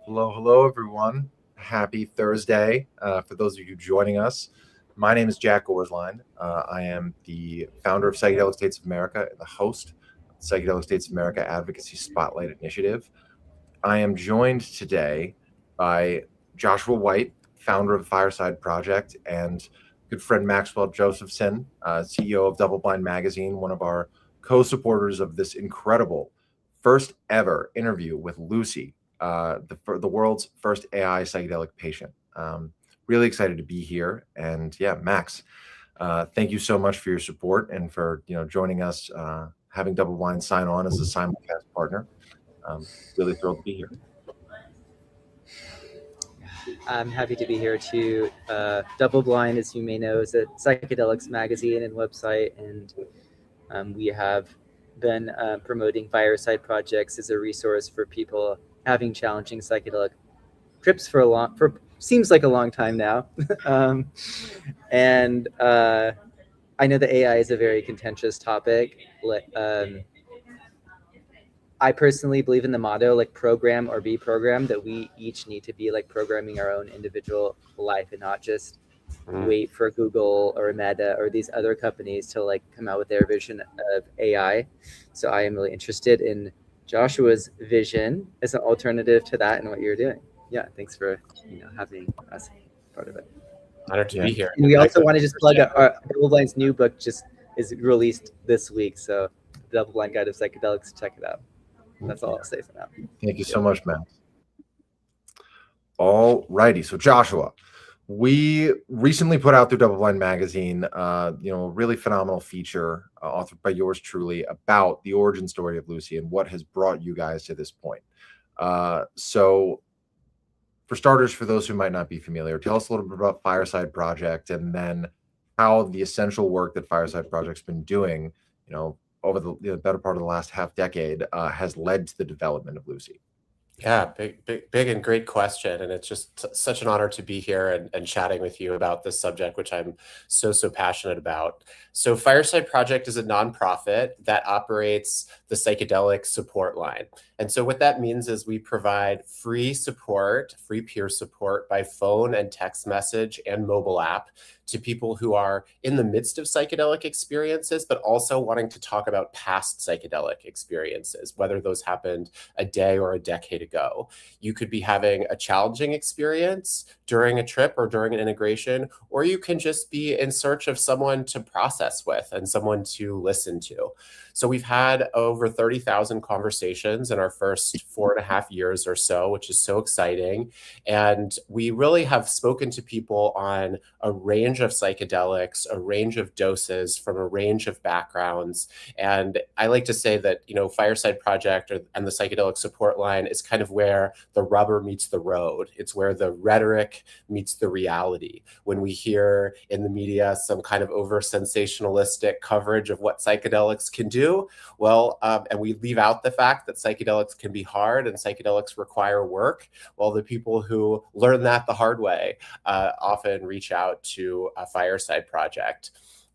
Hello, hello, everyone. Happy Thursday. For those of you joining us, my name is Jack Gorsline. I am the founder of Psychedelic States of America and the host of the Psychedelic States of America Advocacy Spotlight Initiative. I am joined today by Joshua White, founder of the Fireside Project, and good friend Maxwell Josephson, CEO of Double Blind Magazine, one of our co-supporters of this incredible first ever interview with Lucy, the world's first AI psychedelic patient. Really excited to be here, and yeah, Max, thank you so much for your support and for joining us, having Double Blind sign on as a simulcast partner. Really thrilled to be here. I'm happy to be here too. Double Blind, as you may know, is a psychedelics magazine and website, and we have been promoting Fireside projects as a resource for people having challenging psychedelic trips for seems like a long time now. And I know that AI is a very contentious topic. I personally believe in the motto, like program or be programmed, that we each need to be like programming our own individual life and not just wait for Google or Meta or these other companies to like come out with their vision of AI. So I am really interested in Joshua's vision as an alternative to that and what you're doing. Yeah, thanks for having us part of it. Honored to be here. And we also want to just plug our Double Blind's new book just is released this week. So Double Blind Guide of Psychedelics, check it out. That's all I'll say for now. Thank you so much, Max. All righty. So Joshua, we recently put out through Double Blind Magazine, a really phenomenal feature authored by yours truly about the origin story of Lucy and what has brought you guys to this point. So for starters, for those who might not be familiar, tell us a little bit about Fireside Project and then how the essential work that Fireside Project's been doing, over the better part of the last half decade, has led to the development of Lucy. Yeah, big and great question. And it's just such an honor to be here and chatting with you about this subject, which I'm so passionate about. So Fireside Project is a nonprofit that operates the psychedelic support line. And so what that means is we provide free support, free peer support by phone and text message and mobile app to people who are in the midst of psychedelic experiences, but also wanting to talk about past psychedelic experiences, whether those happened a day or a decade ago. You could be having a challenging experience during a trip or during an integration, or you can just be in search of someone to process with and someone to listen to. So we've had over 30,000 conversations in our first 4.5 years or so, which is so exciting. And we really have spoken to people on a range of psychedelics, a range of doses from a range of backgrounds. And I like to say that, Fireside Project and the psychedelic support line is kind of where the rubber meets the road. It's where the rhetoric meets the reality. When we hear in the media some kind of over sensationalistic coverage of what psychedelics can do, and we leave out the fact that psychedelics can be hard and psychedelics require work, well, the people who learn that the hard way often reach out to a Fireside Project.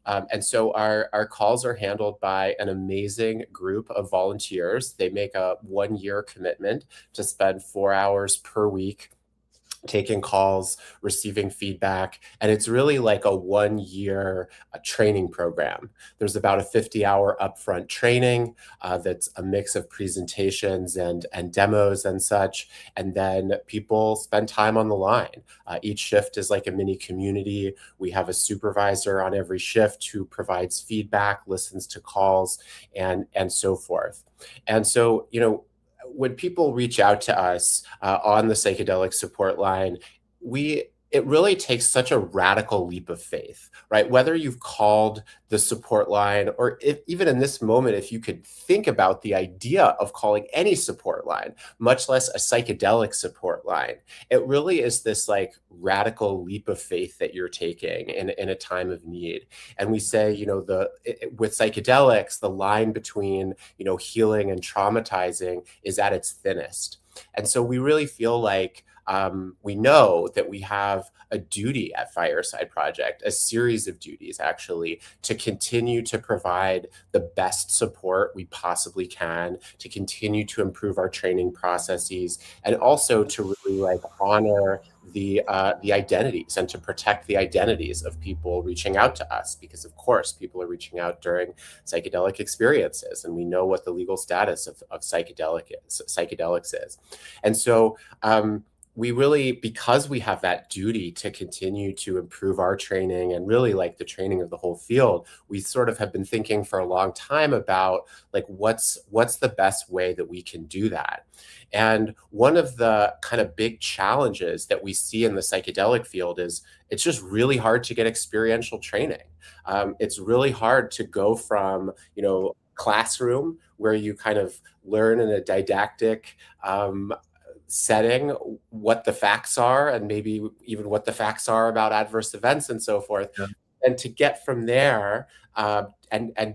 And so our calls are handled by an amazing group of volunteers. They make a 1-year commitment to spend 4 hours per week taking calls, receiving feedback, and it's really like a 1-year training program. There's about a 50-hour upfront training that's a mix of presentations and demos and such, and then people spend time on the line. Each shift is like a mini community. We have a supervisor on every shift who provides feedback, listens to calls, and so forth. And so, when people reach out to us on the psychedelic support line, it really takes such a radical leap of faith, right? Whether you've called the support line or even in this moment, if you could think about the idea of calling any support line, much less a psychedelic support line, it really is this like radical leap of faith that you're taking in a time of need. And we say, with psychedelics, the line between, healing and traumatizing is at its thinnest. And so we really feel like we know that we have a duty at Fireside Project, a series of duties actually, to continue to provide the best support we possibly can, to continue to improve our training processes, and also to really like honor the identities and to protect the identities of people reaching out to us, because of course people are reaching out during psychedelic experiences, and we know what the legal status of psychedelics is. And so we really, because we have that duty to continue to improve our training and really like the training of the whole field, we sort of have been thinking for a long time about like what's the best way that we can do that. And one of the kind of big challenges that we see in the psychedelic field is it's just really hard to get experiential training. It's really hard to go from, classroom where you kind of learn in a didactic setting what the facts are, and maybe even what the facts are about adverse events and so forth. Yeah. And to get from there and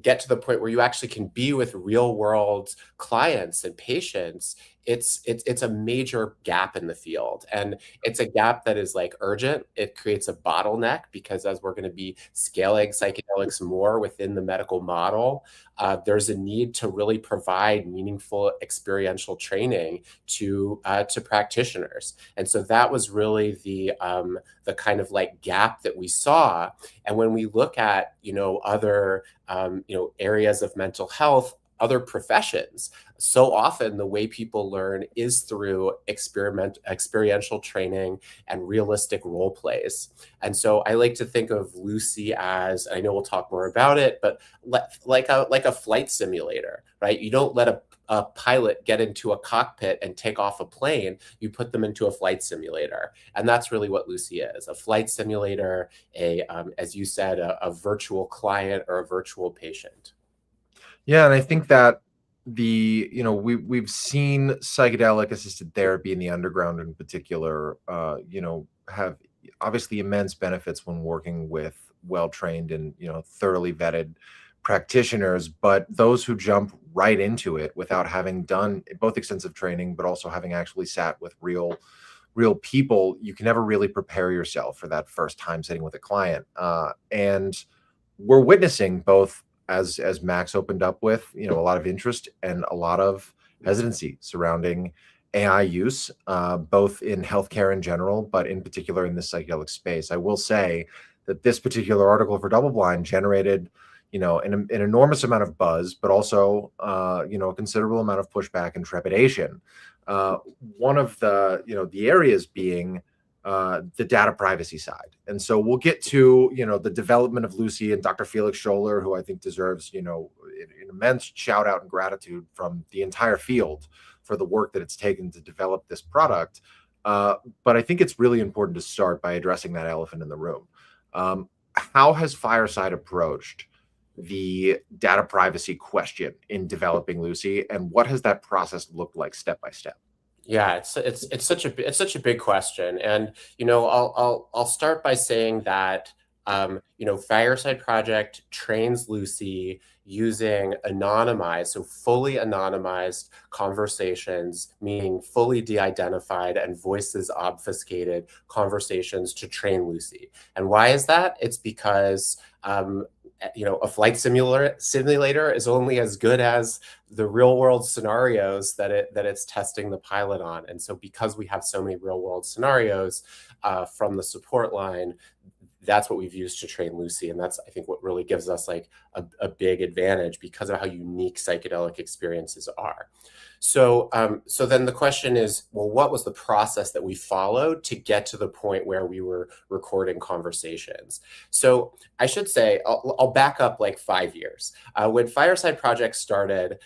get to the point where you actually can be with real world clients and patients, it's a major gap in the field. And it's a gap that is like urgent. It creates a bottleneck because as we're going to be scaling psychedelics more within the medical model, there's a need to really provide meaningful experiential training to practitioners. And so that was really the kind of like gap that we saw. And when we look at, other, areas of mental health, other professions, so often the way people learn is through experiential training and realistic role plays. And so I like to think of Lucy as, I know we'll talk more about it, but like a flight simulator, right? You don't let a pilot get into a cockpit and take off a plane. You put them into a flight simulator. And that's really what Lucy is, a flight simulator, as you said, a virtual client or a virtual patient. Yeah, and I think that we've seen psychedelic assisted therapy in the underground in particular, have obviously immense benefits when working with well-trained and thoroughly vetted practitioners, but those who jump right into it without having done both extensive training but also having actually sat with real people, you can never really prepare yourself for that first time sitting with a client. And we're witnessing both, as Max opened up with, a lot of interest and a lot of hesitancy surrounding AI use, both in healthcare in general, but in particular in the psychedelic space. I will say that this particular article for Double Blind generated, an enormous amount of buzz, but also, a considerable amount of pushback and trepidation. One of the areas being the data privacy side. And so we'll get to, the development of Lucy and Dr. Felix Scholler, who I think deserves, an immense shout out and gratitude from the entire field for the work that it's taken to develop this product. But I think it's really important to start by addressing that elephant in the room. How has Fireside approached the data privacy question in developing Lucy, and what has that process looked like step by step? Yeah, it's such a big question, and I'll start by saying that Fireside Project trains Lucy using anonymized, so fully anonymized conversations, meaning fully de-identified and voices obfuscated conversations to train Lucy. And why is that? It's because a flight simulator is only as good as the real world scenarios that it's testing the pilot on. And so because we have so many real world scenarios from the support line, that's what we've used to train Lucy. And that's, I think, what really gives us like a big advantage because of how unique psychedelic experiences are. So then the question is, well, what was the process that we followed to get to the point where we were recording conversations? So I should say, I'll back up like 5 years. When Fireside Project started,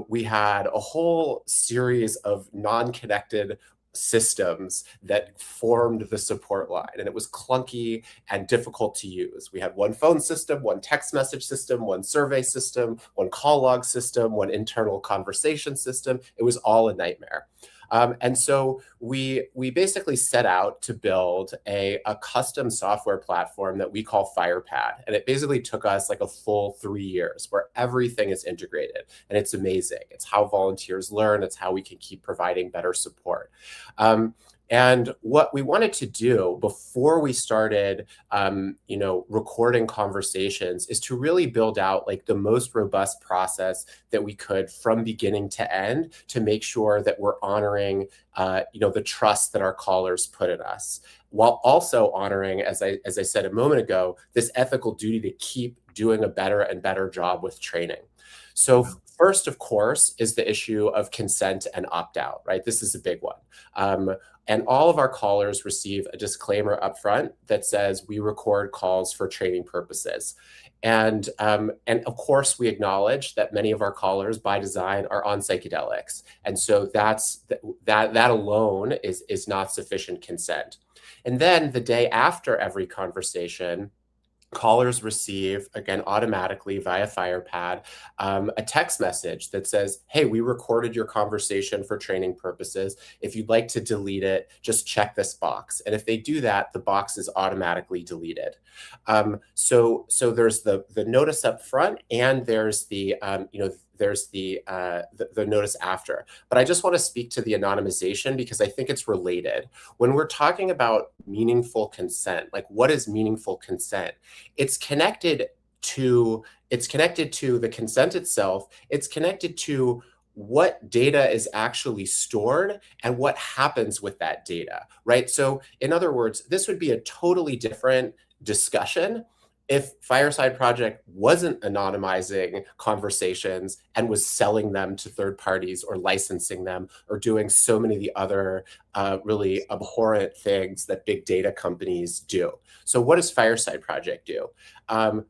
we had a whole series of non-connected systems that formed the support line, and it was clunky and difficult to use. We had one phone system, one text message system, one survey system, one call log system, one internal conversation system. It was all a nightmare. And so we basically set out to build a custom software platform that we call FirePad. And it basically took us like a full 3 years where everything is integrated. And it's amazing. It's how volunteers learn. It's how we can keep providing better support. And what we wanted to do before we started, recording conversations is to really build out like the most robust process that we could from beginning to end to make sure that we're honoring, the trust that our callers put in us, while also honoring, as I said a moment ago, this ethical duty to keep doing a better and better job with training. So first, of course, is the issue of consent and opt-out, right? This is a big one. And all of our callers receive a disclaimer upfront that says we record calls for training purposes. And of course, we acknowledge that many of our callers by design are on psychedelics. And so that alone is not sufficient consent. And then the day after every conversation, callers receive, again, automatically via FirePad, a text message that says, hey, we recorded your conversation for training purposes. If you'd like to delete it, just check this box. And if they do that, the box is automatically deleted. So there's the notice up front, and there's the notice after. But I just want to speak to the anonymization because I think it's related. When we're talking about meaningful consent, like what is meaningful consent? It's connected to the consent itself. It's connected to what data is actually stored and what happens with that data, right? So in other words, this would be a totally different discussion if Fireside Project wasn't anonymizing conversations and was selling them to third parties or licensing them or doing so many of the other really abhorrent things that big data companies do. So what does Fireside Project do?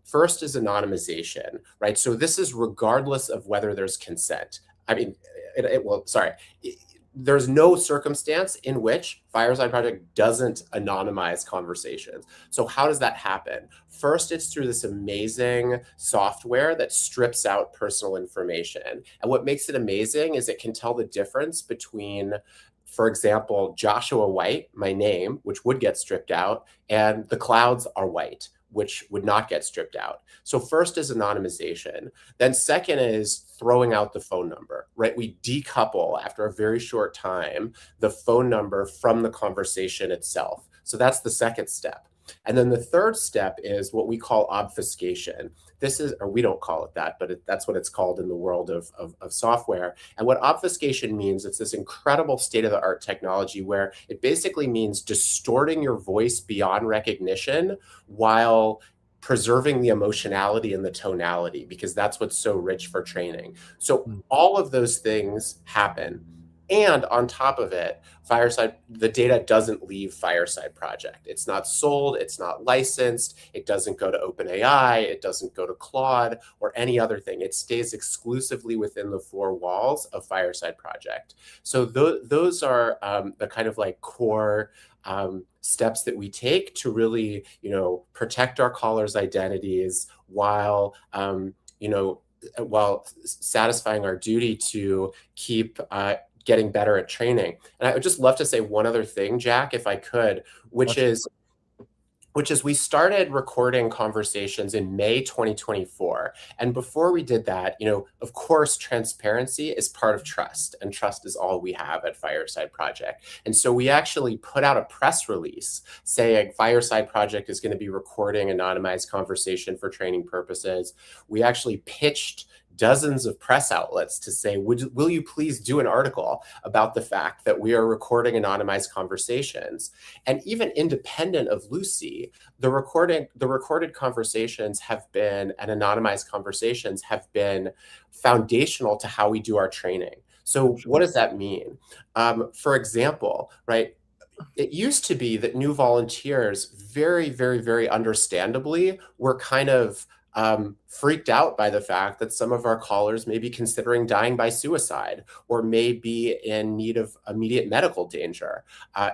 First is anonymization, right? So this is regardless of whether there's consent. I mean, there's no circumstance in which Fireside Project doesn't anonymize conversations. So how does that happen? First, it's through this amazing software that strips out personal information. And what makes it amazing is it can tell the difference between, for example, Joshua White, my name, which would get stripped out, and the clouds are white, which would not get stripped out. So first is anonymization. Then second is throwing out the phone number, right? We decouple after a very short time the phone number from the conversation itself. So that's the second step. And then the third step is what we call obfuscation. This is, or we don't call it that, but that's what it's called in the world of software. And what obfuscation means, it's this incredible state-of-the-art technology where it basically means distorting your voice beyond recognition while preserving the emotionality and the tonality, because that's what's so rich for training. So all of those things happen. And on top of it, the data doesn't leave Fireside Project. It's not sold, it's not licensed, it doesn't go to OpenAI, it doesn't go to Claude or any other thing. It stays exclusively within the four walls of Fireside Project. So those are the kind of like core steps that we take to really, protect our callers' identities while, while satisfying our duty to keep getting better at training. And I would just love to say one other thing, Jack, if I could, which is we started recording conversations in May 2024. And before we did that, of course, transparency is part of trust, and trust is all we have at Fireside Project. And so we actually put out a press release saying Fireside Project is going to be recording anonymized conversation for training purposes. We actually pitched dozens of press outlets to say, will you please do an article about the fact that we are recording anonymized conversations? And even independent of Lucy, the recorded conversations have been, and anonymized conversations have been foundational to how we do our training. So what does that mean? For example, right, it used to be that new volunteers very, very, very understandably were kind of freaked out by the fact that some of our callers may be considering dying by suicide or may be in need of immediate medical danger,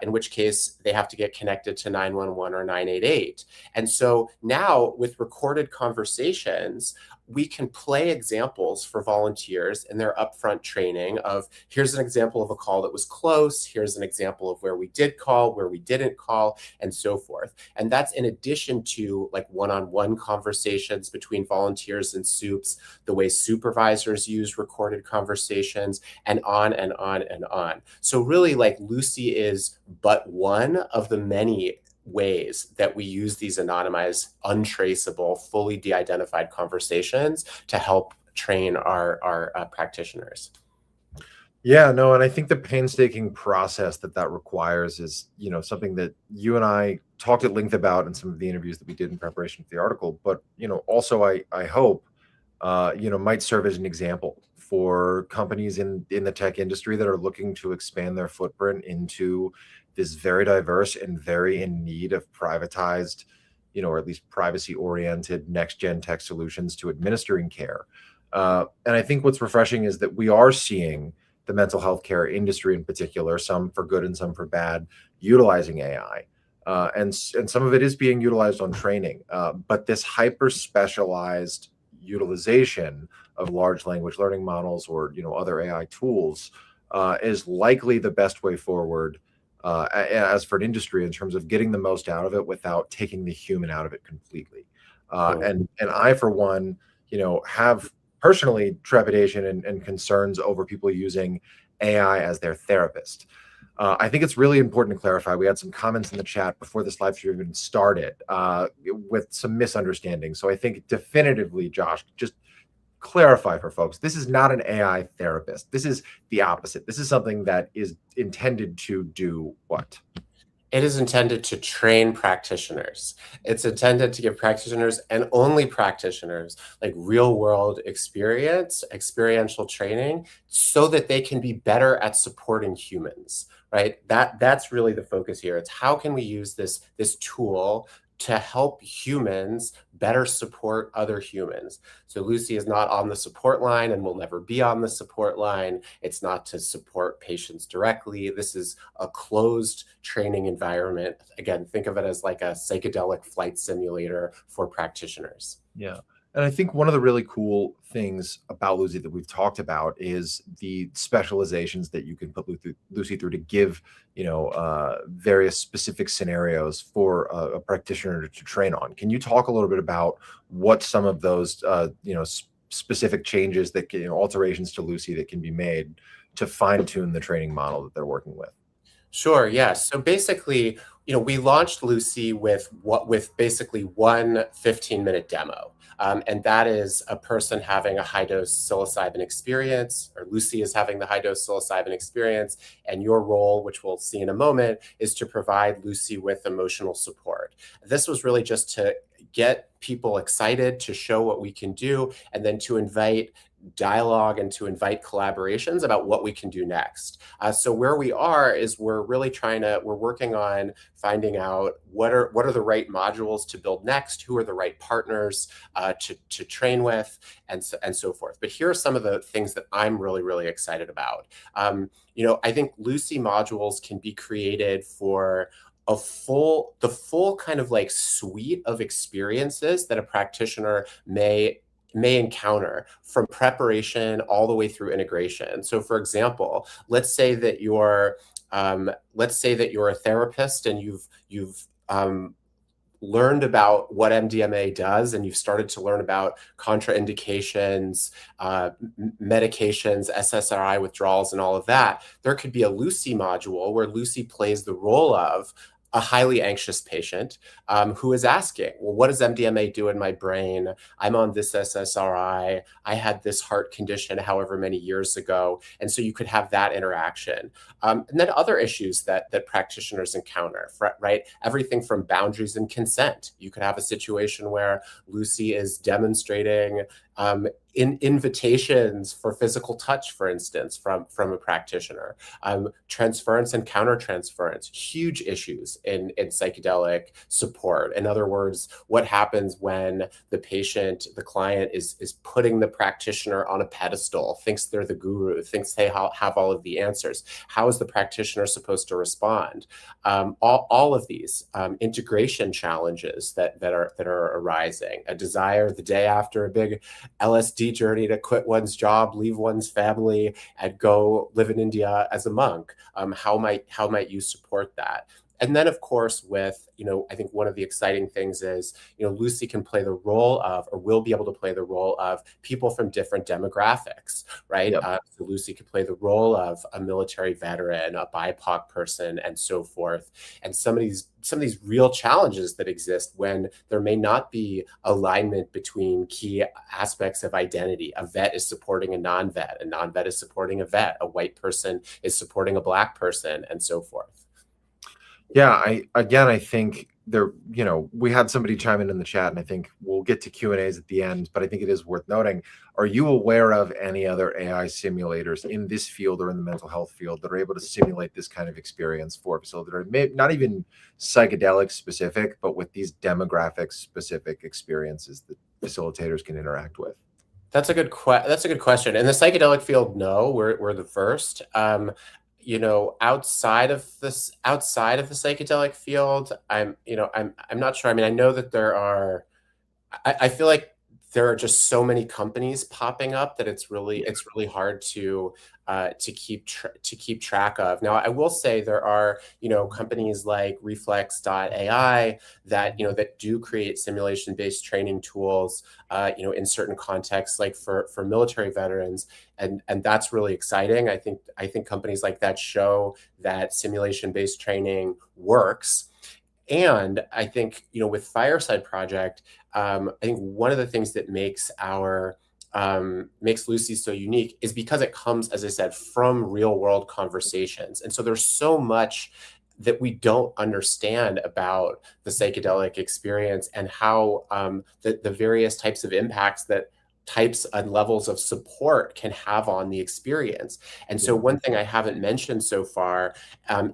in which case they have to get connected to 911 or 988. And so now with recorded conversations, we can play examples for volunteers in their upfront training of, here's an example of a call that was close, here's an example of where we did call, where we didn't call, and so forth. And that's in addition to like one-on-one conversations between volunteers and soups, the way supervisors use recorded conversations, and on and on and on. So really, like, Lucy is but one of the many ways that we use these anonymized, untraceable, fully de-identified conversations to help train our practitioners. Yeah, no, and I think the painstaking process that requires is, something that you and I talked at length about in some of the interviews that we did in preparation for the article. But, also I hope, might serve as an example for companies in the tech industry that are looking to expand their footprint into this very diverse and very in need of privatized, or at least privacy-oriented next-gen tech solutions to administering care. And I think what's refreshing is that we are seeing the mental health care industry in particular, some for good and some for bad, utilizing AI. And some of it is being utilized on training. But this hyper-specialized utilization of large language learning models or other AI tools is likely the best way forward as for an industry in terms of getting the most out of it without taking the human out of it completely. And I, for one, have personally trepidation and concerns over people using AI as their therapist. I think it's really important to clarify. We had some comments in the chat before this live stream even started with some misunderstanding. So I think definitively, Josh, just clarify for folks, this is not an AI therapist. This is the opposite. This is something that is intended to do what? It is intended to train practitioners. It's intended to give practitioners, and only practitioners, like real world experience, experiential training, so that they can be better at supporting humans, right? That's really the focus here. It's how can we use this tool to help humans better support other humans. So Lucy is not on the support line and will never be on the support line. It's not to support patients directly. This is a closed training environment. Again, think of it as like a psychedelic flight simulator for practitioners. Yeah. And I think one of the really cool things about Lucy that we've talked about is the specializations that you can put Lucy through to give, various specific scenarios for a practitioner to train on. Can you talk a little bit about what some of those, specific changes that can, alterations to Lucy that can be made to fine tune the training model that they're working with? Sure. Yeah. So basically, we launched Lucy with basically one 15-minute demo. And that is a person having a high-dose psilocybin experience, or Lucy is having the high-dose psilocybin experience, and your role, which we'll see in a moment, is to provide Lucy with emotional support. This was really just to get people excited, to show what we can do, and then to invite dialogue and to invite collaborations about what we can do next. So where we are is we're really we're working on finding out what are the right modules to build next, who are the right partners to train with, and so forth. But here are some of the things that I'm really, really excited about. I think Lucy modules can be created for the full kind of like suite of experiences that a practitioner may encounter, from preparation all the way through integration. So for example, let's say that you're a therapist and you've learned about what MDMA does, and you've started to learn about contraindications, medications, SSRI withdrawals, and all of that. There could be a Lucy module where Lucy plays the role of a highly anxious patient who is asking, well, what does MDMA do in my brain? I'm on this SSRI. I had this heart condition however many years ago. And so you could have that interaction. And then other issues that practitioners encounter, right? Everything from boundaries and consent. You could have a situation where Lucy is demonstrating invitations for physical touch, for instance, from a practitioner. Transference and countertransference, huge issues in psychedelic support. In other words, what happens when the patient, the client is putting the practitioner on a pedestal, thinks they're the guru, thinks they have all of the answers. How is the practitioner supposed to respond? All of these integration challenges that are arising. A desire the day after a big LSD journey to quit one's job, leave one's family, and go live in India as a monk. How might you support that? And then, of course, with, I think one of the exciting things is, Lucy can play the role of, or will be able to play the role of, people from different demographics, right? Yep. So Lucy could play the role of a military veteran, a BIPOC person, and so forth. And some of these real challenges that exist when there may not be alignment between key aspects of identity. A vet is supporting a non-vet is supporting a vet, a white person is supporting a Black person, and so forth. Yeah, I think there, we had somebody chime in the chat, and I think we'll get to Q&As at the end, but I think it is worth noting. Are you aware of any other AI simulators in this field or in the mental health field that are able to simulate this kind of experience for facilitators? Not even psychedelic specific, but with these demographic specific experiences that facilitators can interact with? That's a good question. In the psychedelic field, no, we're the first. Outside of the psychedelic field, I'm not sure. I mean, I know that there are, I feel like there are just so many companies popping up that it's really hard to keep track of. Now, I will say there are, companies like Reflex.ai that do create simulation-based training tools, in certain contexts, like for military veterans, and that's really exciting. I think companies like that show that simulation-based training works. And I think, with Fireside Project, I think one of the things that makes Lucy so unique is because it comes, as I said, from real world conversations. And so there's so much that we don't understand about the psychedelic experience and how the various types of impacts that types and levels of support can have on the experience. And so one thing I haven't mentioned so far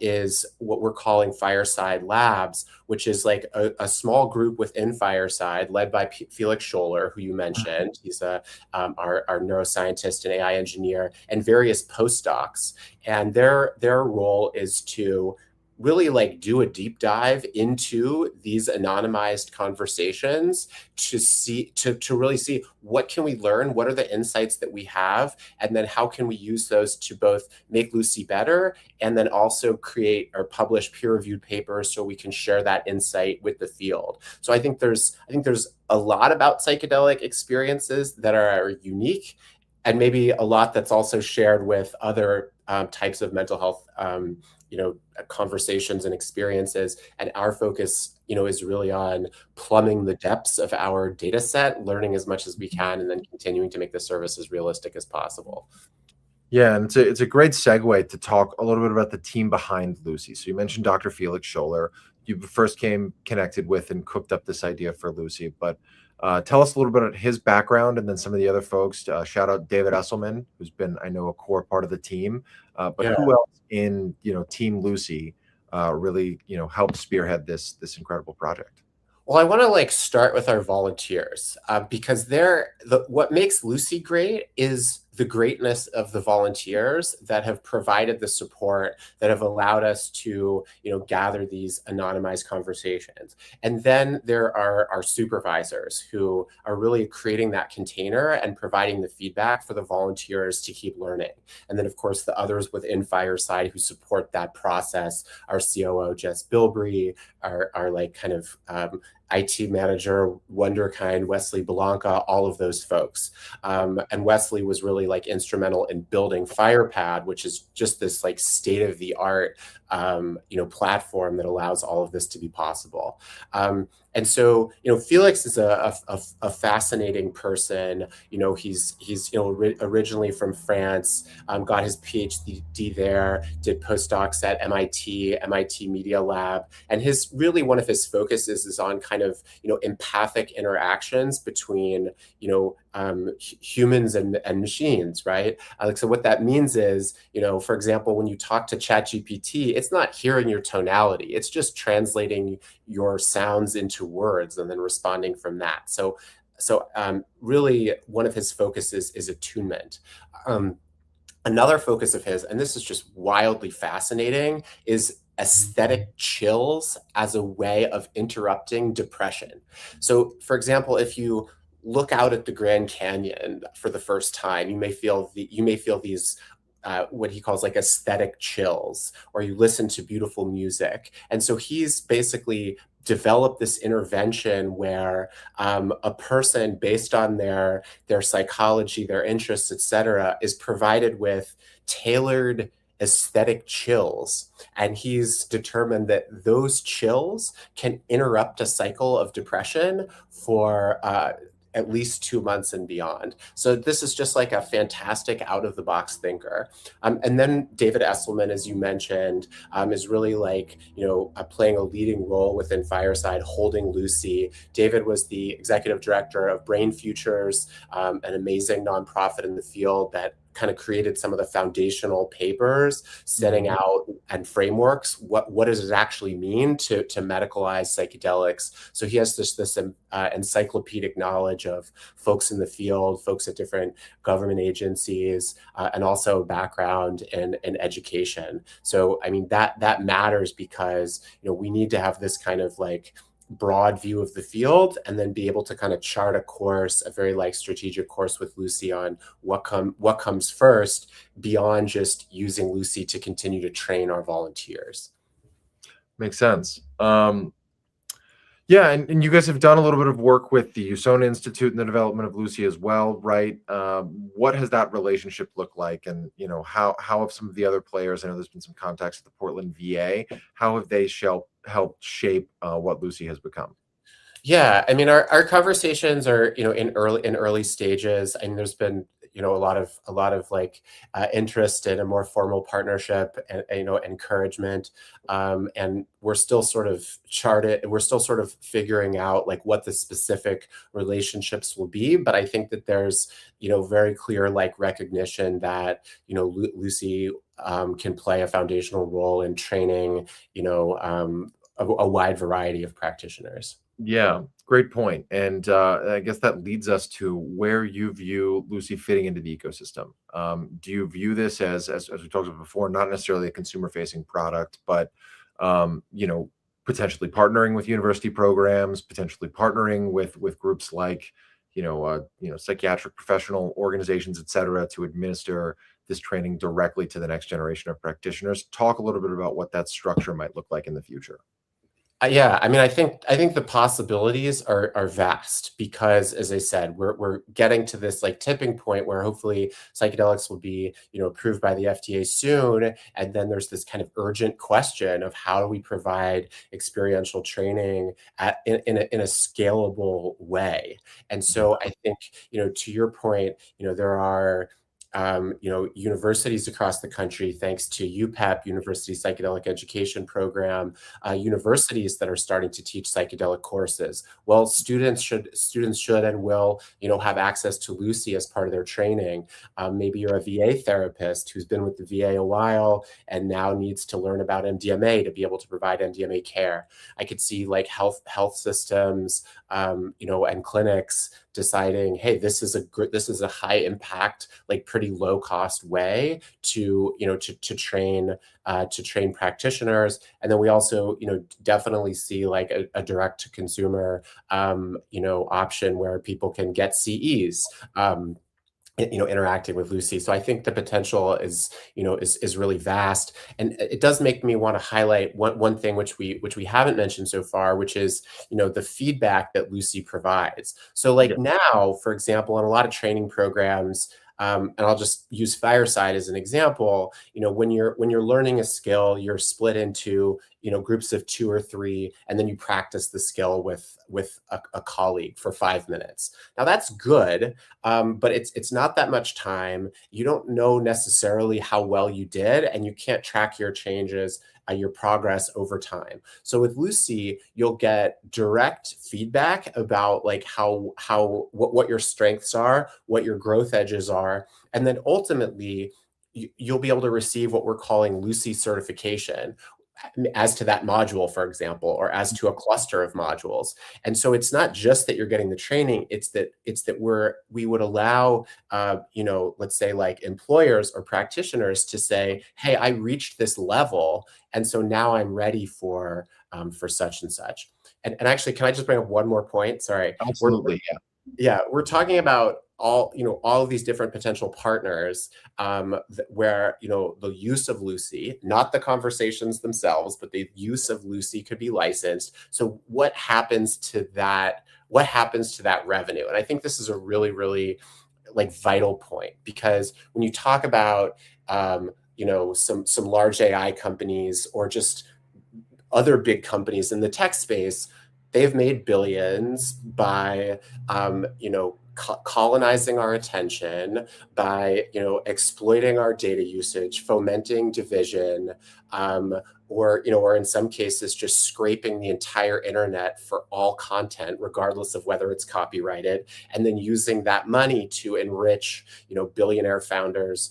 is what we're calling Fireside Labs, which is like a small group within Fireside led by Felix Scholler, who you mentioned. He's our neuroscientist and AI engineer, and various postdocs. And their role is to really do a deep dive into these anonymized conversations to really see what can we learn, what are the insights that we have, and then how can we use those to both make Lucy better and then also create or publish peer-reviewed papers so we can share that insight with the field. So I think there's a lot about psychedelic experiences that are unique, and maybe a lot that's also shared with other types of mental health conversations and experiences. And our focus, is really on plumbing the depths of our data set, learning as much as we can, and then continuing to make the service as realistic as possible. Yeah, and it's a great segue to talk a little bit about the team behind Lucy. So you mentioned Dr. Felix Scholler. You first came connected with and cooked up this idea for Lucy, but tell us a little bit about his background and then some of the other folks. Shout out David Esselman, who's been, I know, a core part of the team. But who else in Team Lucy really helped spearhead this incredible project? Well, I want to start with our volunteers because what makes Lucy great is the greatness of the volunteers that have provided the support that have allowed us to, gather these anonymized conversations. And then there are our supervisors who are really creating that container and providing the feedback for the volunteers to keep learning. And then, of course, the others within Fireside who support that process, our COO, Jess Bilbrey, our IT manager, wonderkind, Wesley Belanca, all of those folks. And Wesley was really instrumental in building FirePad, which is just this state-of-the-art platform that allows all of this to be possible. And so, Felix is a fascinating person. He's originally from France, got his PhD there, did postdocs at MIT Media Lab, and one of his focuses is on kind of empathic interactions between humans and machines, right? Like, so what that means is, for example, when you talk to ChatGPT, it's not hearing your tonality. It's just translating your sounds into words and then responding from that. So really one of his focuses is attunement. Another focus of his, and this is just wildly fascinating, is aesthetic chills as a way of interrupting depression. So, for example, if you look out at the Grand Canyon for the first time, you may feel these what he calls like aesthetic chills, or you listen to beautiful music. And so he's basically developed this intervention where a person, based on their psychology, their interests, et cetera, is provided with tailored aesthetic chills. And he's determined that those chills can interrupt a cycle of depression for at least 2 months and beyond. So this is just like a fantastic out-of-the-box thinker. And then David Esselman, as you mentioned, is really like, playing a leading role within Fireside, holding Lucy. David was the executive director of Brain Futures, an amazing nonprofit in the field that kind of created some of the foundational papers setting out and frameworks. What does it actually mean to medicalize psychedelics? So he has this encyclopedic knowledge of folks in the field, folks at different government agencies, and also background in education. So I mean that matters because we need to have this kind of like broad view of the field and then be able to kind of chart a course, a very like strategic course with Lucy on what comes first beyond just using Lucy to continue to train our volunteers. Makes sense. Yeah, and you guys have done a little bit of work with the Usona Institute in the development of Lucy as well, right? What has that relationship looked like? And, how have some of the other players, I know there's been some contacts with the Portland VA, how have they helped shape what Lucy has become? Yeah, I mean, our conversations are, in early stages. I mean, there's been, a lot of like interest in a more formal partnership and, encouragement. And we're still sort of figuring out like what the specific relationships will be. But I think that there's, very clear like recognition that, Lucy can play a foundational role in training, a wide variety of practitioners. Yeah, great point. And I guess that leads us to where you view Lucy fitting into the ecosystem. Do you view this as we talked about before, not necessarily a consumer-facing product, but potentially partnering with university programs, potentially partnering with groups like psychiatric professional organizations, et cetera, to administer this training directly to the next generation of practitioners? Talk a little bit about what that structure might look like in the future. Yeah, I mean, I think the possibilities are vast because, as I said, we're getting to this like tipping point where hopefully psychedelics will be approved by the FDA soon, and then there's this kind of urgent question of how do we provide experiential training in a scalable way. And so I think to your point, there are universities across the country, thanks to UPEP, University Psychedelic Education Program, universities that are starting to teach psychedelic courses. Well, students should and will, have access to Lucy as part of their training. Maybe you're a VA therapist who's been with the VA a while and now needs to learn about MDMA to be able to provide MDMA care. I could see like health systems, and clinics deciding, hey, this is a high impact, like pretty low cost way to train practitioners. And then we also definitely see like a direct to consumer option where people can get CEs interacting with Lucy. So I think the potential is really vast. And it does make me want to highlight one thing which we haven't mentioned so far, which is the feedback that Lucy provides. So like now, for example, in a lot of training programs, and I'll just use Fireside as an example, when you're learning a skill, you're split into groups of 2 or 3, and then you practice the skill with a colleague for 5 minutes. Now that's good, but it's not that much time. You don't know necessarily how well you did, and you can't track your changes, your progress over time. So with Lucy, you'll get direct feedback about like what your strengths are, what your growth edges are, and then ultimately you'll be able to receive what we're calling Lucy certification as to that module, for example, or as to a cluster of modules. And so it's not just that you're getting the training, it's that we would allow, let's say like employers or practitioners to say, hey, I reached this level, and so now I'm ready for such and such. And actually, can I just bring up one more point? Sorry. Absolutely, yeah. Yeah, we're talking about all of these different potential partners, where the use of Lucy, not the conversations themselves, but the use of Lucy could be licensed. So what happens to that? What happens to that revenue? And I think this is a really, really like vital point, because when you talk about some large AI companies or just other big companies in the tech space, they've made billions by colonizing our attention, by exploiting our data usage, fomenting division, or in some cases just scraping the entire internet for all content, regardless of whether it's copyrighted, and then using that money to enrich billionaire founders,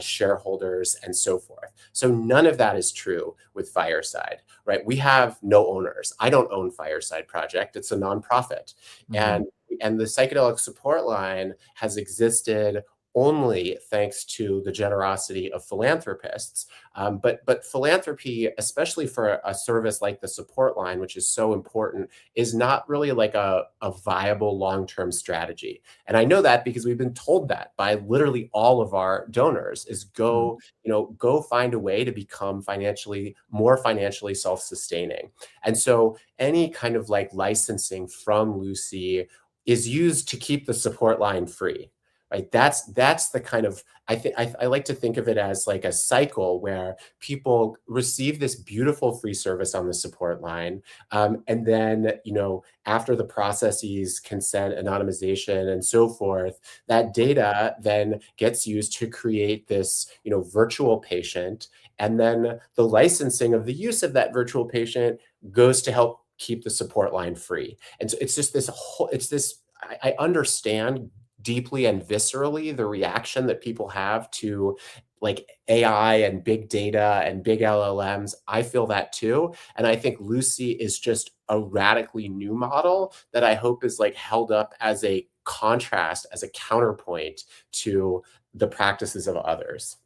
shareholders, and so forth. So none of that is true with Fireside, right? We have no owners. I don't own Fireside Project. It's a nonprofit. Mm-hmm. And the psychedelic support line has existed only thanks to the generosity of philanthropists. But philanthropy, especially for a service like the support line, which is so important, is not really like a viable long-term strategy. And I know that because we've been told that by literally all of our donors, is go find a way to become more financially self-sustaining. And so any kind of like licensing from Lucy is used to keep the support line free. Right. That's the kind of, I like to think of it as like a cycle where people receive this beautiful free service on the support line. And then, after the processes, consent, anonymization, and so forth, that data then gets used to create this, virtual patient. And then the licensing of the use of that virtual patient goes to help keep the support line free. And so it's just I understand deeply and viscerally the reaction that people have to like AI and big data and big LLMs. I feel that too. And I think Lucy is just a radically new model that I hope is like held up as a contrast, as a counterpoint to the practices of others.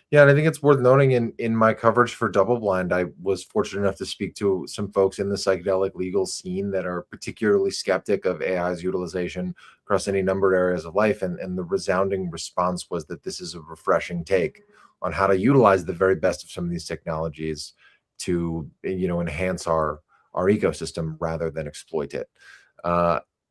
Yeah, and I think it's worth noting in my coverage for Double Blind, I was fortunate enough to speak to some folks in the psychedelic legal scene that are particularly skeptic of AI's utilization across any number of areas of life. And the resounding response was that this is a refreshing take on how to utilize the very best of some of these technologies to, enhance our ecosystem rather than exploit it.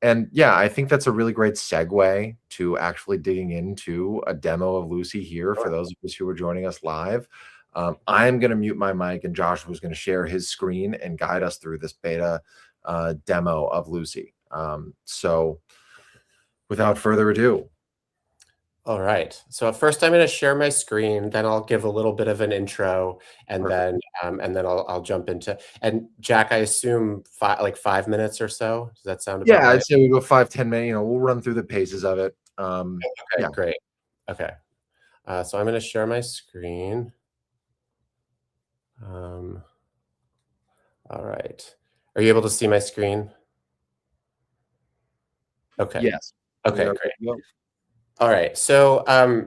And yeah, I think that's a really great segue to actually digging into a demo of Lucy here for those of us who are joining us live. I'm going to mute my mic, and Joshua is going to share his screen and guide us through this beta demo of Lucy. So without further ado. All right. So first I'm going to share my screen, then I'll give a little bit of an intro, and then I'll jump into, and Jack, I assume 5 minutes or so. Does that sound about right? Yeah, I'd say we go 5-10 minutes. We'll run through the paces of it. Okay, yeah. Great. Okay. So I'm going to share my screen. All right. Are you able to see my screen? Okay. Yes. Okay, great. All right. So I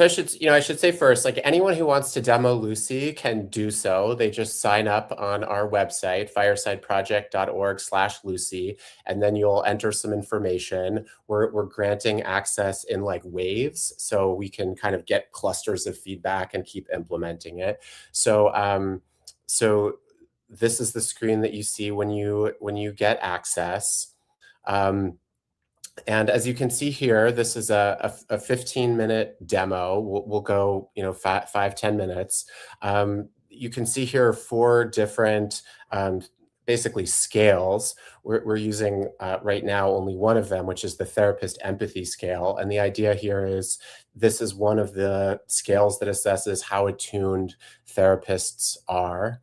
should say first, like anyone who wants to demo Lucy can do so. They just sign up on our website, firesideproject.org/Lucy, and then you'll enter some information. We're granting access in like waves, so we can kind of get clusters of feedback and keep implementing it. So this is the screen that you see when you get access. And as you can see here, this is a 15-minute demo. We'll go, 5-10 minutes. you can see here 4 different basically scales. We're using right now only one of them, which is the therapist empathy scale. And the idea here is this is one of the scales that assesses how attuned therapists are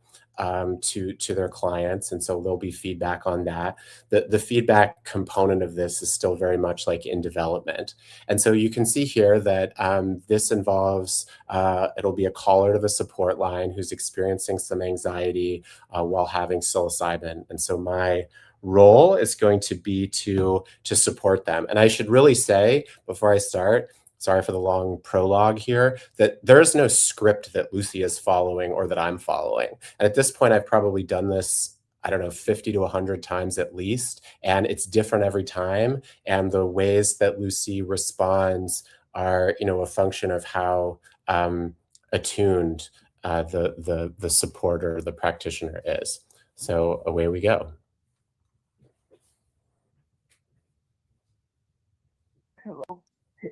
to their clients. And so there'll be feedback on that. The feedback component of this is still very much like in development. And so you can see here that this involves, it'll be a caller to the support line who's experiencing some anxiety while having psilocybin. And so my role is going to be to support them. And I should really say before I start, sorry for the long prologue here, that there's no script that Lucy is following or that I'm following. And at this point, I've probably done this, I don't know, 50 to 100 times at least, and it's different every time. And the ways that Lucy responds are, a function of how attuned the supporter, the practitioner is. So away we go. Hello.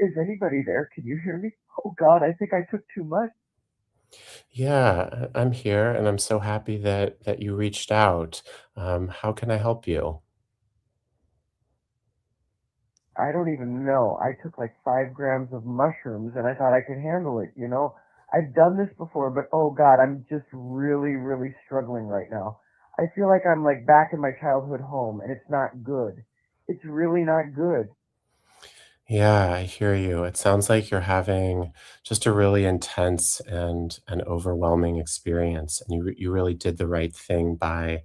Is anybody there? Can you hear me? Oh God, I think I took too much. Yeah, I'm here, and I'm so happy that you reached out. How can I help you? I don't even know. I took like 5 grams of mushrooms and I thought I could handle it, you know? I've done this before, but oh God, I'm just really, really struggling right now. I feel like I'm like back in my childhood home and it's not good. It's really not good. Yeah, I hear you. It sounds like you're having just a really intense and overwhelming experience, and you really did the right thing by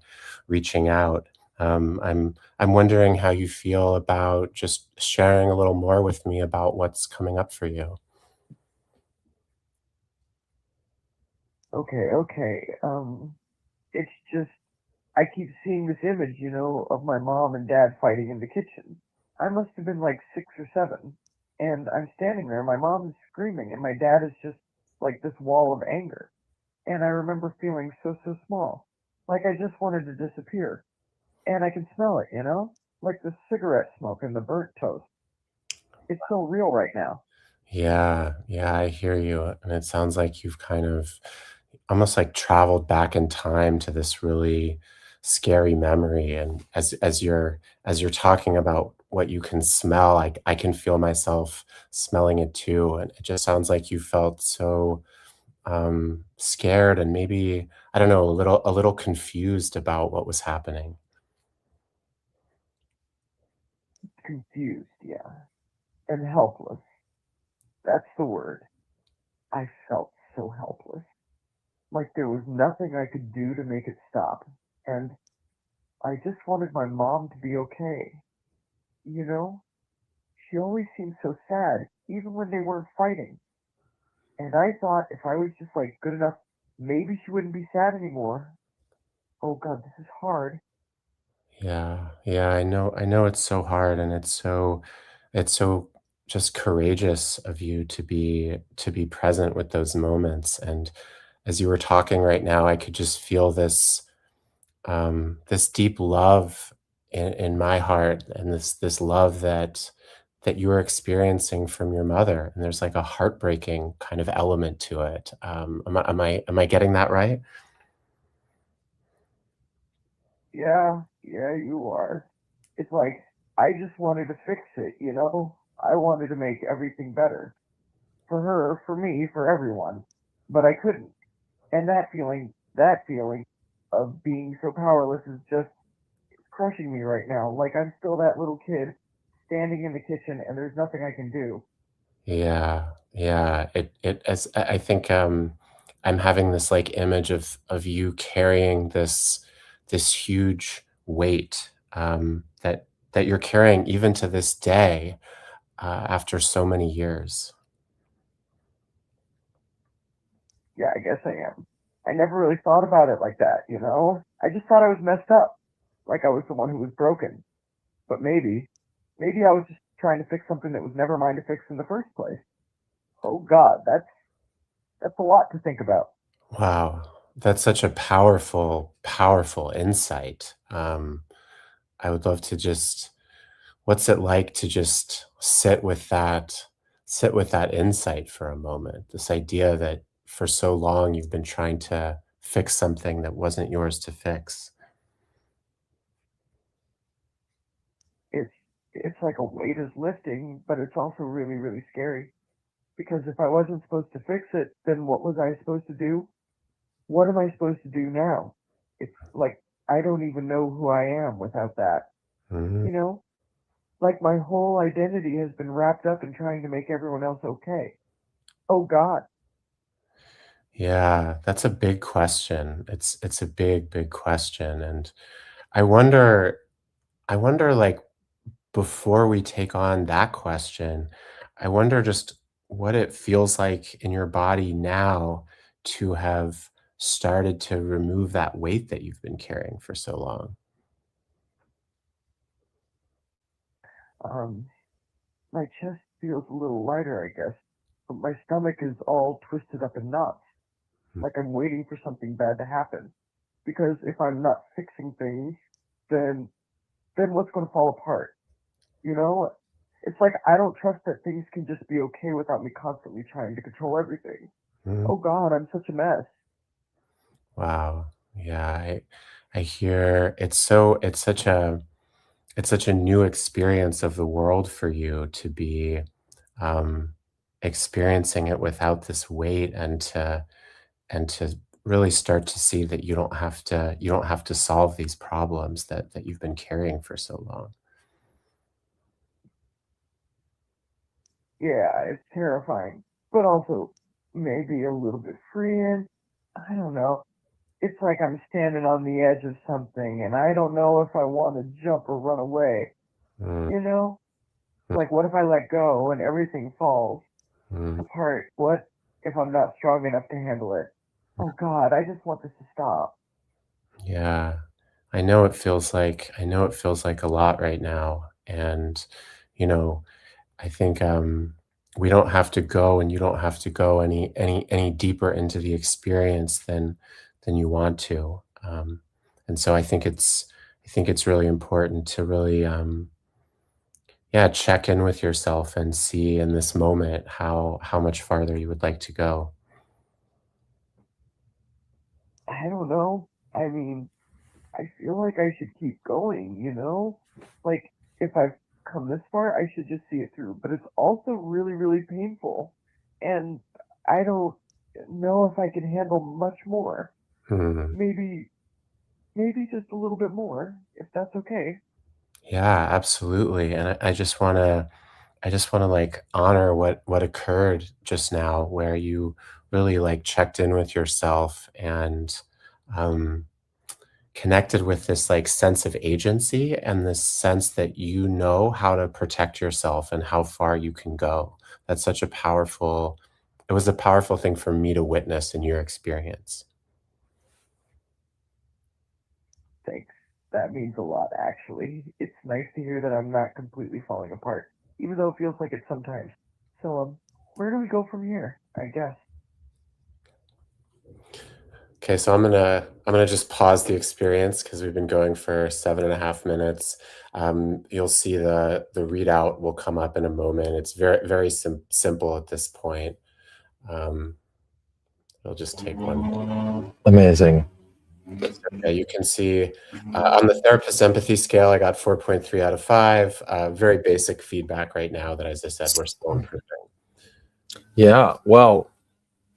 reaching out. I'm wondering how you feel about just sharing a little more with me about what's coming up for you. Okay. It's just I keep seeing this image, you know, of my mom and dad fighting in the kitchen. I must have been like 6 or 7. And I'm standing there, my mom is screaming, and my dad is just like this wall of anger. And I remember feeling so small. Like I just wanted to disappear. And I can smell it, you know? Like the cigarette smoke and the burnt toast. It's so real right now. Yeah, I hear you. And it sounds like you've kind of almost like traveled back in time to this really scary memory. And as you're talking about what you can smell, I can feel myself smelling it too. And it just sounds like you felt so scared and maybe, I don't know, a little confused about what was happening. Confused, yeah. And helpless. That's the word. I felt so helpless. Like there was nothing I could do to make it stop. And I just wanted my mom to be okay. You know? She always seemed so sad, even when they weren't fighting. And I thought if I was just like good enough, maybe she wouldn't be sad anymore. Oh God, this is hard. Yeah, I know it's so hard, and it's so just courageous of you to be present with those moments. And as you were talking right now, I could just feel this deep love in my heart, and this love that you are experiencing from your mother. And there's like a heartbreaking kind of element to it. Am I getting that right? Yeah, you are. It's like I just wanted to fix it, you know? I wanted to make everything better. For her, for me, for everyone. But I couldn't. And that feeling of being so powerless is just crushing me right now. Like I'm still that little kid standing in the kitchen and there's nothing I can do. Yeah. It as I think I'm having this like image of you carrying this huge weight that you're carrying even to this day after so many years. Yeah, I guess I am. I never really thought about it like that, you know? I just thought I was messed up. Like I was the one who was broken. But maybe I was just trying to fix something that was never mine to fix in the first place. Oh God, that's a lot to think about. Wow, that's such a powerful insight. I would love to just what's it like to just sit with that insight for a moment? This idea that for so long you've been trying to fix something that wasn't yours to fix. It's like a weight is lifting, but it's also really, really scary. Because if I wasn't supposed to fix it, then what was I supposed to do? What am I supposed to do now? It's like I don't even know who I am without that. Mhm. You know? Like my whole identity has been wrapped up in trying to make everyone else okay. Oh God. Yeah, that's a big question. It's a big, big question. And I wonder, like, before we take on that question, I wonder just what it feels like in your body now to have started to remove that weight that you've been carrying for so long. Um, my chest feels a little lighter, I guess, but my stomach is all twisted up in knots, Hmm. like I'm waiting for something bad to happen. Because if I'm not fixing things, then what's going to fall apart? You know, it's like I don't trust that things can just be okay without me constantly trying to control everything. Mhm. Oh God, I'm such a mess. Wow. Yeah, I hear it's such a new experience of the world for you to be um, experiencing it without this weight, and to really start to see that you don't have to solve these problems that you've been carrying for so long. Yeah, it's terrifying, but also maybe a little bit freeing. I don't know. It's like I'm standing on the edge of something and I don't know if I want to jump or run away. Mm, You know? Like, what if I let go and everything falls mm, apart? What if I'm not strong enough to handle it? Oh God, I just want this to stop. yeah. I know it feels like a lot right now. And, you know, I think we don't have to go, and you don't have to go any deeper into the experience than you want to. And so I think it's really important to really yeah, check in with yourself and see in this moment how much farther you would like to go. I don't know. I mean, I feel like I should keep going, Like, if I've come this far, I should just see it through. But it's also really, really painful. And I don't know if I can handle much more. Hmm. Maybe, maybe just a little bit more, if that's okay. Yeah, absolutely. And I just want to like honor what occurred just now, where you really like checked in with yourself and um, connected with this like sense of agency and this sense that you know how to protect yourself and how far you can go. That's such a powerful, it was a powerful thing for me to witness in your experience. Thanks. That means a lot, actually. It's nice to hear that I'm not completely falling apart, even though it feels like it sometimes. So, where do we go from here? I guess. Okay, so I'm gonna just pause the experience because we've been going for 7.5 minutes. You'll see the readout will come up in a moment. It's very very simple at this point. Um, it'll just take one. Amazing. Okay, you can see on the therapist empathy scale, I got 4.3 out of 5. Very basic feedback right now that, as I said, we're still improving. Yeah. Well,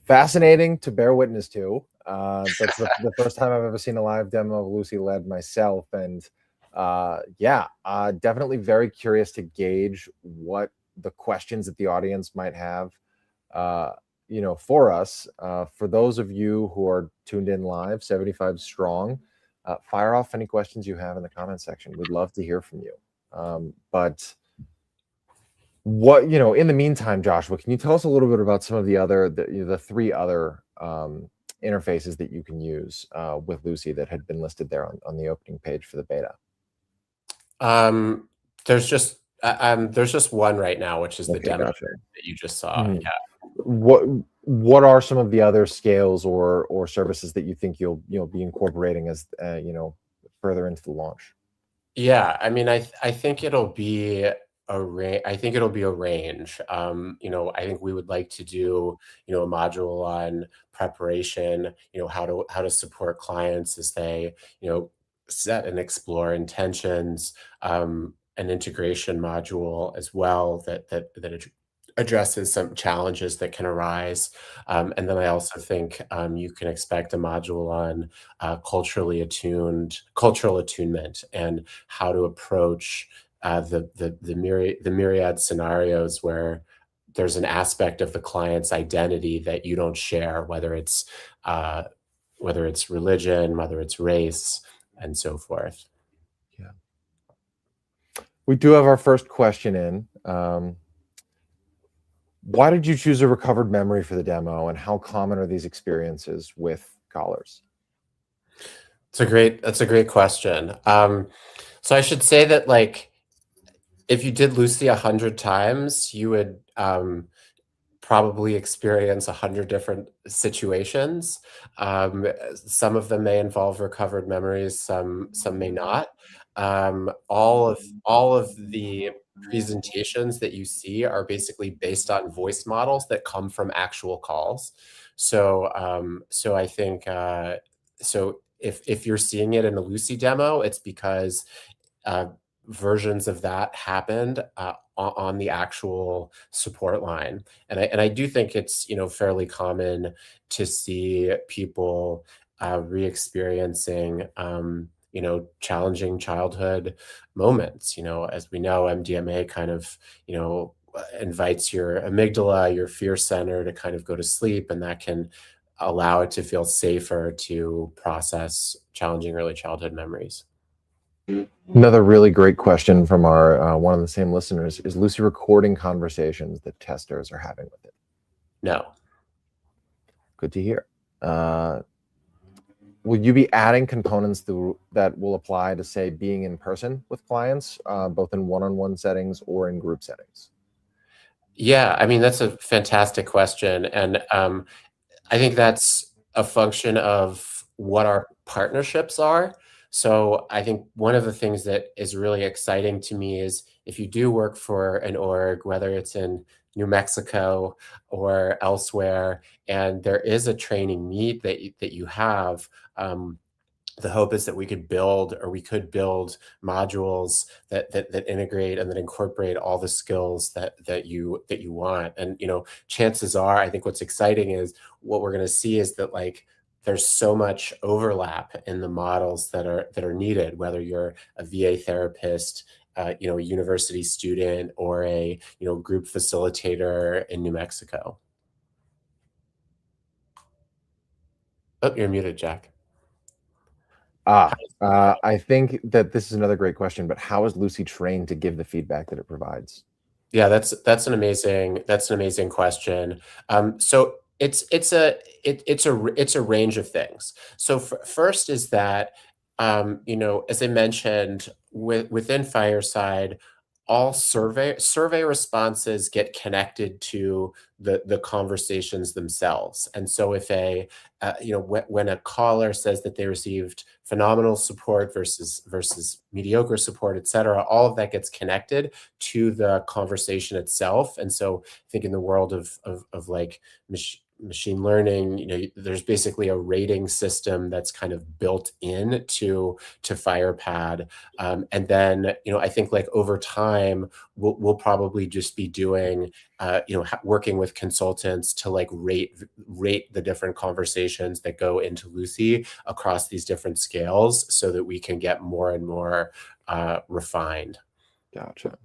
fascinating to bear witness to. That's the first time I've ever seen a live demo of Lucy led myself. And yeah, definitely very curious to gauge what the questions that the audience might have, for us. For those of you who are tuned in live, 75 strong, fire off any questions you have in the comment section. We'd love to hear from you. But what, in the meantime, Joshua, can you tell us a little bit about some of the three other interfaces that you can use with Lucy that had been listed there on the opening page for the beta? Um, there's just one right now, which is the Okay, demo gotcha. that you just saw. Mhm. Yeah. What are some of the other scales or services that you think you'll be incorporating as further into the launch? Yeah, I mean, I think it'll be I think it'll be a range. I think we would like to do, a module on preparation, how to support clients as they, set and explore intentions, an integration module as well that addresses some challenges that can arise. And then I also think you can expect a module on cultural attunement and how to approach the myriad scenarios where there's an aspect of the client's identity that you don't share, uh, whether it's religion, whether it's race, and so forth. Yeah. We do have our first question in. Why did you choose a recovered memory for the demo, and how common are these experiences with callers? That's a great question. So I should say that, like, if you did Lucy 100 times, you would probably experience 100 different situations. Some of them may involve recovered memories, some may not. All of the presentations that you see are basically based on voice models that come from actual calls. So I think so if you're seeing it in a Lucy demo, it's because uh, versions of that happened on the actual support line. And I do think it's, fairly common to see people re-experiencing, challenging childhood moments. As we know, MDMA kind of, invites your amygdala, your fear center, to kind of go to sleep, and that can allow it to feel safer to process challenging early childhood memories. Another really great question from our one of the same listeners: is Lucy recording conversations that testers are having with it? No. Good to hear. Will you be adding components that will apply to, say, being in person with clients, both in one-on-one settings or in group settings? Yeah, I mean, that's a fantastic question. And I think that's a function of what our partnerships are. So I think one of the things that is really exciting to me is if you do work for an org, whether it's in New Mexico or elsewhere, and there is a training need that you have, the hope is that we could build modules that integrate and that incorporate all the skills that you want. And chances are, I think what's exciting is what we're going to see is that, like, there's so much overlap in the models that are needed, whether you're a VA therapist, a university student, or a group facilitator in New Mexico. Oh, you're muted, Jack. I think that this is another great question, but how is Lucy trained to give the feedback that it provides? Yeah, that's an amazing question. So it's a range of things. So first is that as I mentioned, within Fireside, all survey responses get connected to the conversations themselves. And so if when a caller says that they received phenomenal support versus mediocre support, et cetera, all of that gets connected to the conversation itself. And so I think in the world of like machine learning, there's basically a rating system that's kind of built in to FirePad. And then, I think, like, over time, we'll probably just be doing, working with consultants to, like, rate the different conversations that go into Lucy across these different scales so that we can get more and more refined. Gotcha.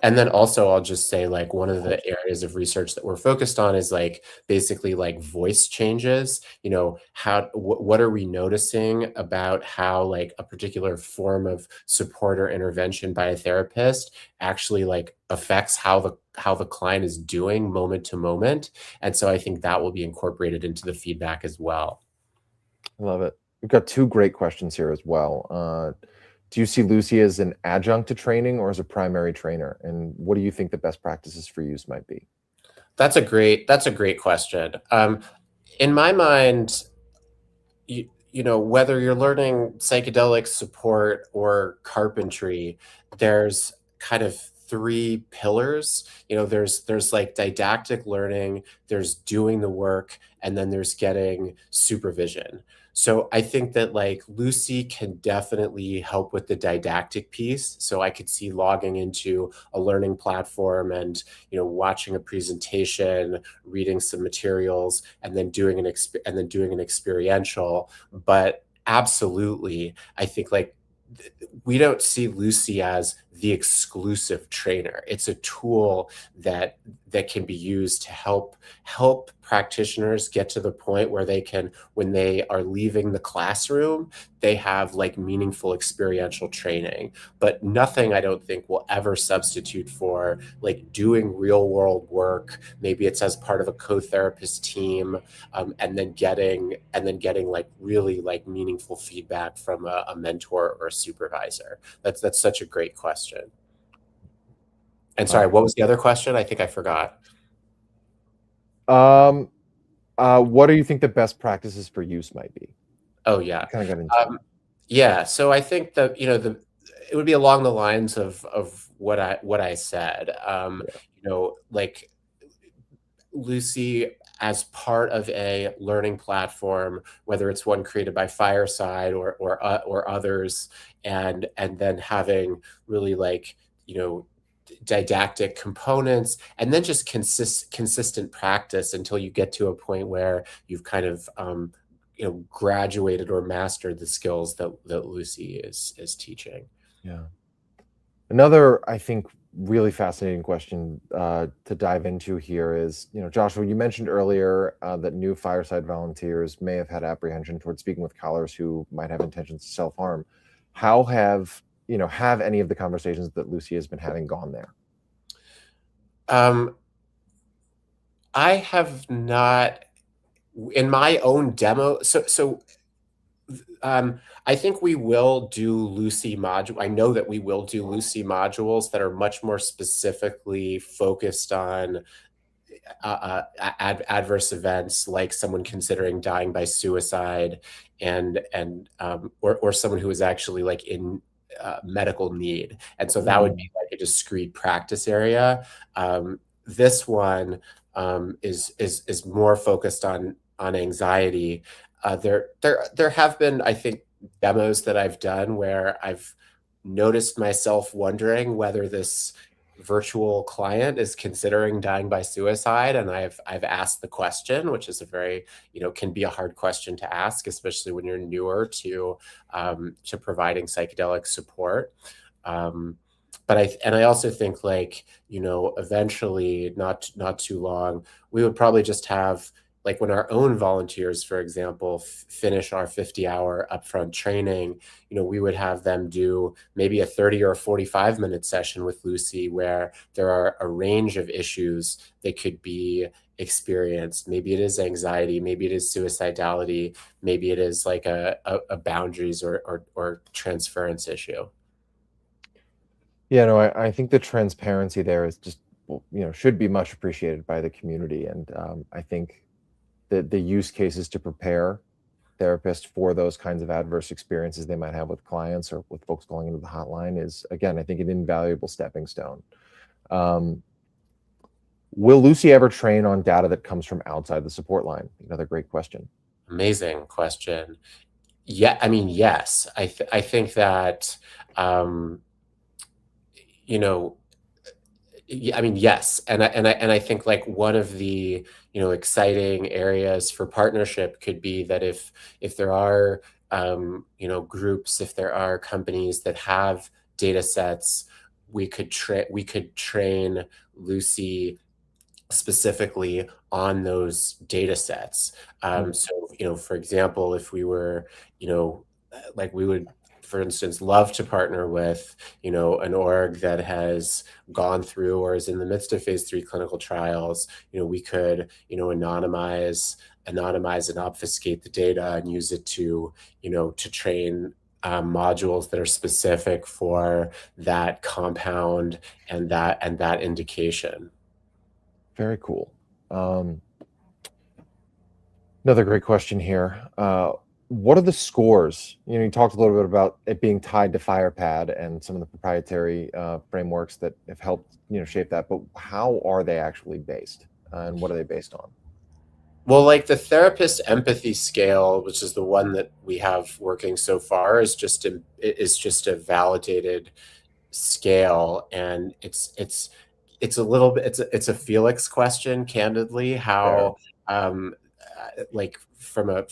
And then also, I'll just say, like, one of the areas of research that we're focused on is, like, basically, like, voice changes. What are we noticing about how, like, a particular form of support or intervention by a therapist actually, like, affects how the client is doing moment to moment. And so I think that will be incorporated into the feedback as well. I love it. We've got two great questions here as well. Do you see Lucy as an adjunct to training or as a primary trainer? And what do you think the best practices for use might be? That's a great question. In my mind, whether you're learning psychedelic support or carpentry, there's kind of three pillars. There's like didactic learning, there's doing the work, and then there's getting supervision. So I think that like Lucy can definitely help with the didactic piece. So I could see logging into a learning platform and watching a presentation, reading some materials, and then doing an experiential. But absolutely, I think like we don't see Lucy as the exclusive trainer. It's a tool that can be used to help practitioners get to the point where they can, when they are leaving the classroom, they have like meaningful experiential training. But nothing, I don't think, will ever substitute for like doing real world work. Maybe it's as part of a co-therapist team, and then getting like really like meaningful feedback from a mentor or a supervisor. That's such a great question. And sorry, what was the other question? I think I forgot. What do you think the best practices for use might be? Oh yeah, kind of got into yeah. So I think that it would be along the lines of what I said. Like Lucy as part of a learning platform, whether it's one created by Fireside or others, and then having really like didactic components, and then just consistent practice until you get to a point where you've kind of graduated or mastered the skills that Lucy is teaching. Yeah. Another, I think, really fascinating question to dive into here is, Joshua, you mentioned earlier that new Fireside volunteers may have had apprehension towards speaking with callers who might have intentions to self-harm. How have any of the conversations that Lucy has been having gone there? I have not in my own demo. I think we will do Lucy module. I know that we will do Lucy modules that are much more specifically focused on adverse events, like someone considering dying by suicide, or someone who is actually like in medical need. And so that would be like a discrete practice area. This one is more focused on anxiety. There have been, I think, demos that I've done where I've noticed myself wondering whether this virtual client is considering dying by suicide, and I've asked the question, which is a very can be a hard question to ask, especially when you're newer to providing psychedelic support. But I also think like eventually, not too long, we would probably just have, like when our own volunteers, for example, finish our 50-hour upfront training, we would have them do maybe a 30 or a 45-minute session with Lucy where there are a range of issues that could be experienced. Maybe it is anxiety, maybe it is suicidality, maybe it is like a boundaries or transference issue. Yeah, no, I think the transparency there is just, should be much appreciated by the community. And I think the use cases to prepare therapists for those kinds of adverse experiences they might have with clients or with folks calling into the hotline is, again, I think an invaluable stepping stone. Will Lucy ever train on data that comes from outside the support line? Another great question. Amazing question. Yeah, I mean, yes. I think that, I mean, yes. And I think like one of the, exciting areas for partnership could be that if there are, groups, if there are companies that have data sets, we could train Lucy specifically on those data sets. So, for example, if we were, like we would, for instance, love to partner with, an org that has gone through or is in the midst of phase 3 clinical trials. We could, anonymize and obfuscate the data and use it to, to train modules that are specific for that compound and that indication. Very cool. Another great question here. what are the scores? You talked a little bit about it being tied to FirePad and some of the proprietary frameworks that have helped, shape that. But how are they actually based, and what are they based on? Well, like the therapist empathy scale, which is the one that we have working so far, is just a validated scale, and it's a little bit it's a Felix question, candidly, how like from a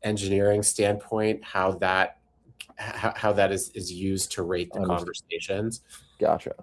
engineering standpoint, how that is used to rate the conversations. Gotcha.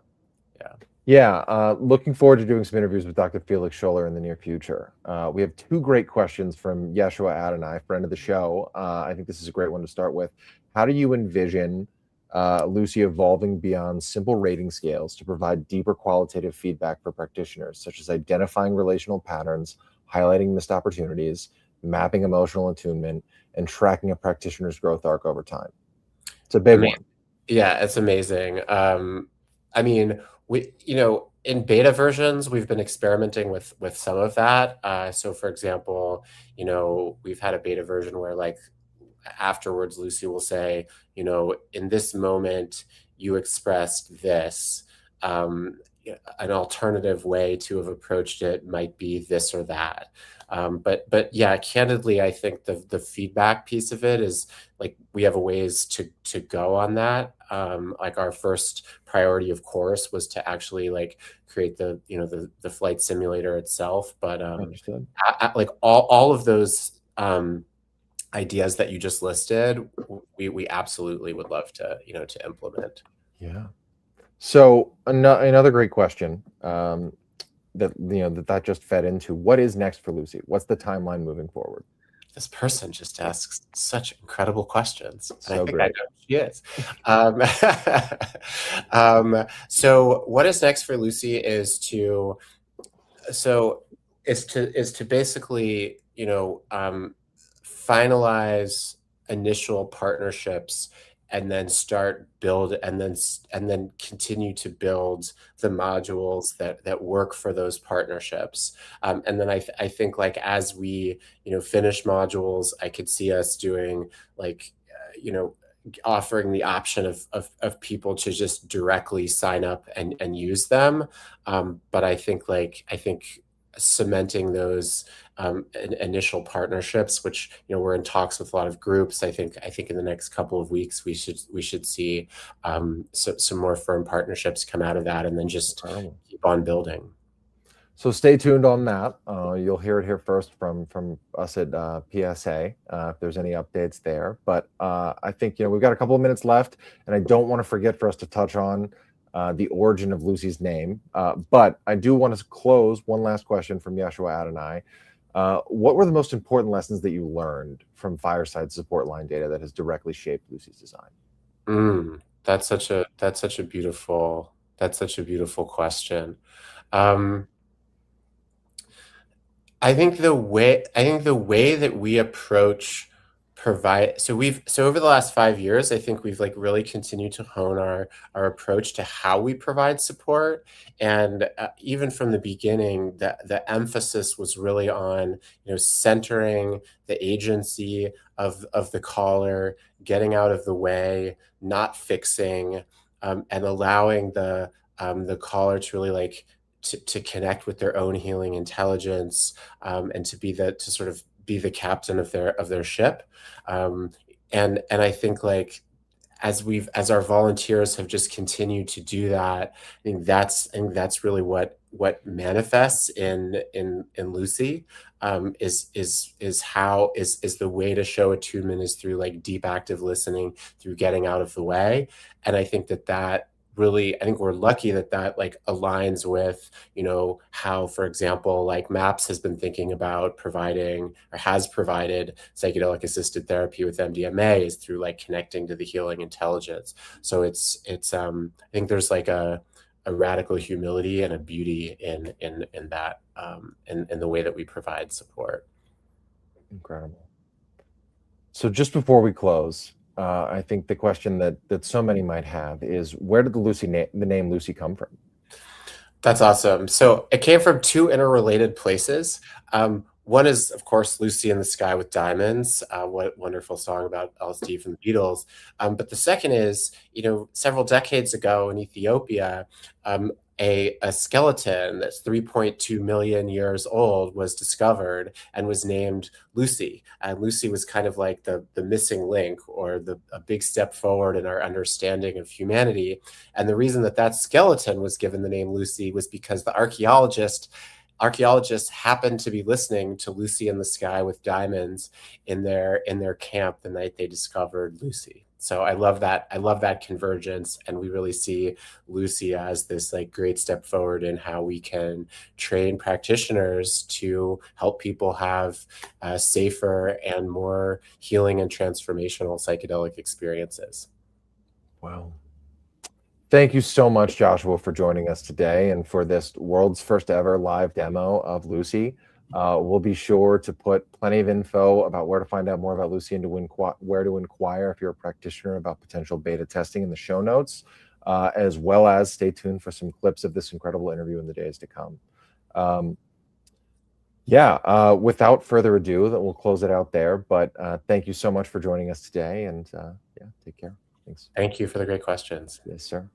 Yeah. Yeah, looking forward to doing some interviews with Dr. Felix Scholler in the near future. We have two great questions from Yeshua Adonai, friend of the show. I think this is a great one to start with. How do you envision Lucy evolving beyond simple rating scales to provide deeper qualitative feedback for practitioners, such as identifying relational patterns, highlighting missed opportunities, mapping emotional attunement, and tracking a practitioner's growth arc over time? It's a big one. Yeah, it's amazing. I mean, we, in beta versions, we've been experimenting with some of that. So for example, we've had a beta version where like afterwards, Lucy will say, in this moment, you expressed this. An alternative way to have approached it might be this or that. But yeah, candidly, I think the feedback piece of it is like we have a ways to go on that. Like our first priority, of course, was to actually like create the the flight simulator itself. But like all of those ideas that you just listed, we absolutely would love to to implement. Yeah. So another great question that just fed into, what is next for Lucy? What's the timeline moving forward? This person just asks such incredible questions. So and I think great. I know she is. So what is next for Lucy is to basically finalize initial partnerships and then start build and then continue to build the modules that work for those partnerships. And then I think like as we finish modules, I could see us doing like offering the option of people to just directly sign up and use them. But I think cementing those initial partnerships, which we're in talks with a lot of groups. I think in the next couple of weeks we should see some more firm partnerships come out of that, and then just keep on building. So stay tuned on that. You'll hear it here first from us at PSA if there's any updates there. But I think we've got a couple of minutes left, and I don't want to forget for us to touch on the origin of Lucy's name. But I do want to close one last question from Yeshua Adonai. What were the most important lessons that you learned from Fireside support line data that has directly shaped Lucy's design? That's such a beautiful question. I think the way that we approach so over the last 5 years, I think we've like really continued to hone our approach to how we provide support. And even from the beginning, the emphasis was really on centering the agency of the caller, getting out of the way, not fixing, and allowing the caller to really like to connect with their own healing intelligence, and to sort of be the captain of their ship. And I think like as our volunteers have just continued to do that, I think that's really what manifests in Lucy, is the way to show attunement is through like deep active listening, through getting out of the way. And I think that really, I think we're lucky that like aligns with, how, for example, like MAPS has been thinking about providing or has provided psychedelic assisted therapy with MDMA, is through like connecting to the healing intelligence. So it's I think there's like a radical humility and a beauty in that, in the way that we provide support. Incredible. So just before we close, I think the question that so many might have is, where did the name Lucy come from? That's awesome. So it came from two interrelated places. One is, of course, Lucy in the Sky with Diamonds. What wonderful song about LSD from the Beatles. But the second is, several decades ago in Ethiopia, a skeleton that's 3.2 million years old was discovered and was named Lucy. And Lucy was kind of like the missing link, or a big step forward in our understanding of humanity. And the reason that skeleton was given the name Lucy was because the archaeologists happened to be listening to Lucy in the Sky with Diamonds in their camp the night they discovered Lucy. So I love that convergence, and we really see Lucy as this like great step forward in how we can train practitioners to help people have safer and more healing and transformational psychedelic experiences. Wow. Thank you so much, Joshua, for joining us today and for this world's first ever live demo of Lucy. We'll be sure to put plenty of info about where to find out more about Lucy and where to inquire if you're a practitioner about potential beta testing in the show notes, as well as stay tuned for some clips of this incredible interview in the days to come. Without further ado, that we'll close it out there. But thank you so much for joining us today, and take care. Thanks. Thank you for the great questions. Yes, sir.